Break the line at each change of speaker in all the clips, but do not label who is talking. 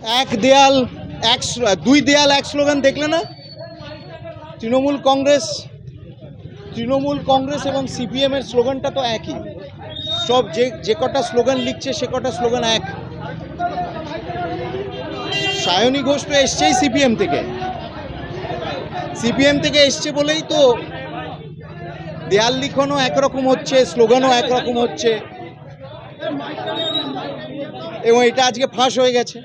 এক দেয়াল এক দুই দেয়াল এক স্লোগান দেখলে না? তৃণমূল কংগ্রেস এবং সিপিএমের স্লোগানটা তো একই। সব যে কটা স্লোগান লিখছে সে কটা স্লোগান এক। সায়নী ঘোষ তো এসছেই সিপিএম থেকে এসছে বলেই তো দেয়াল লিখনও একরকম হচ্ছে, স্লোগানও একরকম হচ্ছে, এবং এটা আজকে ফাঁস হয়ে গেছে।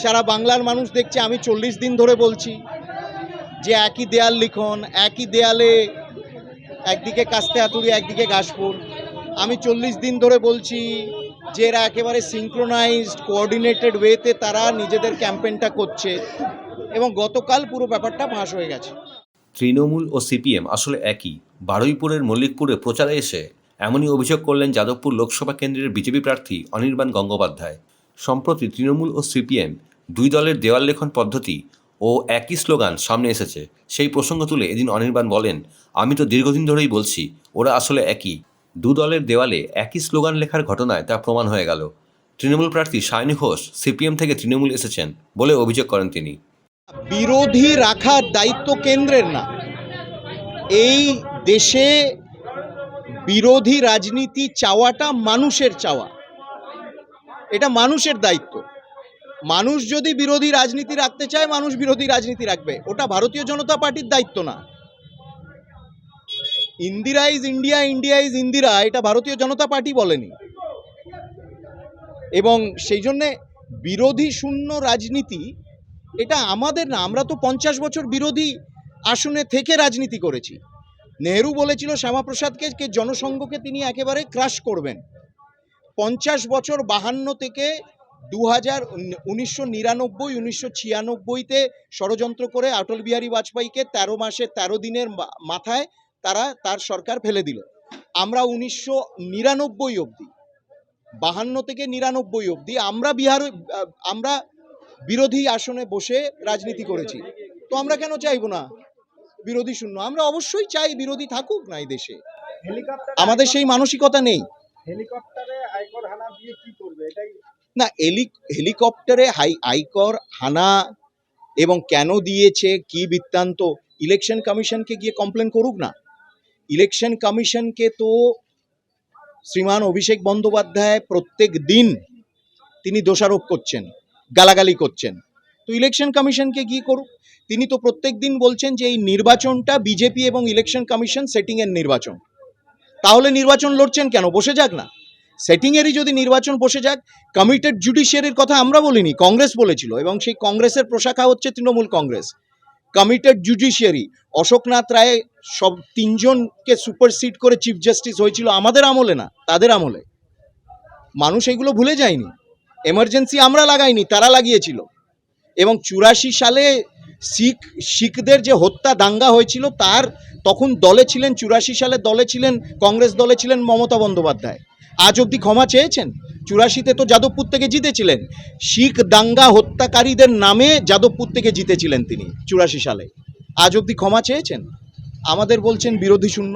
সারা বাংলার মানুষ দেখছে। আমি 40 দিন ধরে বলছি যে একই দেয়াল লিখন, একই দেয়ালে একদিকে কাস্তে হাতুড়ি একদিকে ঘাসফুল। আমি 40 দিন ধরে বলছি যে এরা একেবারে সিঙ্ক্রোনাইজড কোঅর্ডিনেটেড ওয়েতে তারা নিজেদের ক্যাম্পেইনটা করছে, এবং গতকাল পুরো ব্যাপারটা ফাঁস হয়ে গেছে।
তৃণমূল ও সিপিএম আসলে একই। বারুইপুরের মল্লিকপুরে প্রচারে এসে এমনই অভিযোগ করলেন যাদবপুর লোকসভা কেন্দ্রের বিজেপি প্রার্থী অনির্বাণ গঙ্গোপাধ্যায়। সম্প্রতি তৃণমূল ও সিপিএম দুই দলের দেওয়াল লেখন পদ্ধতি ও একই স্লোগান সামনে এসেছে। সেই প্রসঙ্গ তুলে এদিন অনির্বাণ বলেন, আমি তো দীর্ঘদিন ধরেই বলছি ওরা আসলে একই। দু দলের দেওয়ালে একই স্লোগান লেখার ঘটনায় তা প্রমাণ হয়ে গেল। তৃণমূল প্রার্থী সায়নী ঘোষ সিপিএম থেকে তৃণমূল এসেছেন বলে অভিযোগ করেন তিনি।
বিরোধী রাখার দায়িত্ব কেন্দ্রের না। এই দেশে বিরোধী রাজনীতি চাওয়াটা মানুষের চাওয়া, এটা মানুষের দায়িত্ব। মানুষ যদি বিরোধী রাজনীতি রাখতে চায়, মানুষ বিরোধী রাজনীতি রাখবে। ওটা ভারতীয় জনতা পার্টির দায়িত্ব না। Indira is India, India is Indira, এটা ভারতীয় জনতা পার্টি বলেনি। এবং সেই জন্যে বিরোধী শূন্য রাজনীতি এটা আমাদের না। আমরা তো 50 বছর বিরোধী আসনে থেকে রাজনীতি করেছি। নেহরু বলেছিল শ্যামাপ্রসাদকে জনসংঘকে তিনি একেবারে ক্রাশ করবেন। 50 বছর 52 থেকে 1999 1996-তে ষড়যন্ত্র করে অটল বিহারী বাজপেয়ীকে 13 মাসে 13 দিনের মাথায় তার সরকার ফেলে দিল। আমরা 1999 অবধি, 52 থেকে 99 অবধি আমরা বিরোধী আসনে বসে রাজনীতি করেছি। তো আমরা কেন চাইবো না বিরোধী শূন্য? আমরা অবশ্যই চাই বিরোধী থাকুক না এই দেশে। আমাদের সেই মানসিকতা নেই। না, হেলিকপ্টারে আয়কর হানা এবং কেন দিয়েছে, কি বৃত্তান্ত, ইলেকশন কমিশনকে গিয়ে কমপ্লেন করুক না। ইলেকশন কমিশনকে তো শ্রীমান অভিষেক বন্দ্যোপাধ্যায় প্রত্যেক দিন তিনি দোষারোপ করছেন, গালাগালি করছেন। তো ইলেকশন কমিশনকে গিয়ে করুক। তিনি তো প্রত্যেক দিন বলছেন যে এই নির্বাচনটা বিজেপি এবং ইলেকশন কমিশন সেটিংয়ের নির্বাচন। তাহলে নির্বাচন লড়ছেন কেন? বসে যাক না। সেটিংয়েরই যদি নির্বাচন বসে যাক। কমিটেড জুডিশিয়ারির কথা আমরা বলিনি, কংগ্রেস বলেছিল, এবং সেই কংগ্রেসের প্রশাখা হচ্ছে তৃণমূল কংগ্রেস। কমিটেড জুডিশিয়ারি, অশোকনাথ রায় সব 3 জনকে সুপারসিড করে চিফ জাস্টিস হয়েছিল আমাদের আমলে না, তাদের আমলে। মানুষ এগুলো ভুলে যায়নি। এমার্জেন্সি আমরা লাগাইনি, তারা লাগিয়েছিল। এবং 84 সালে শিখদের যে হত্যা দাঙ্গা হয়েছিল, তার তখন দলে ছিলেন, 84 সালে দলে ছিলেন, কংগ্রেস দলে ছিলেন মমতা বন্দ্যোপাধ্যায়। আজ অবধি ক্ষমা চেয়েছেন? 84-তে তো যাদবপুর থেকে জিতেছিলেন। শিখ দাঙ্গা হত্যাকারীদের নামে যাদবপুর থেকে জিতেছিলেন তিনি 84 সালে। আজ অবধি ক্ষমা চেয়েছেন? আমাদের বলছেন বিরোধী শূন্য।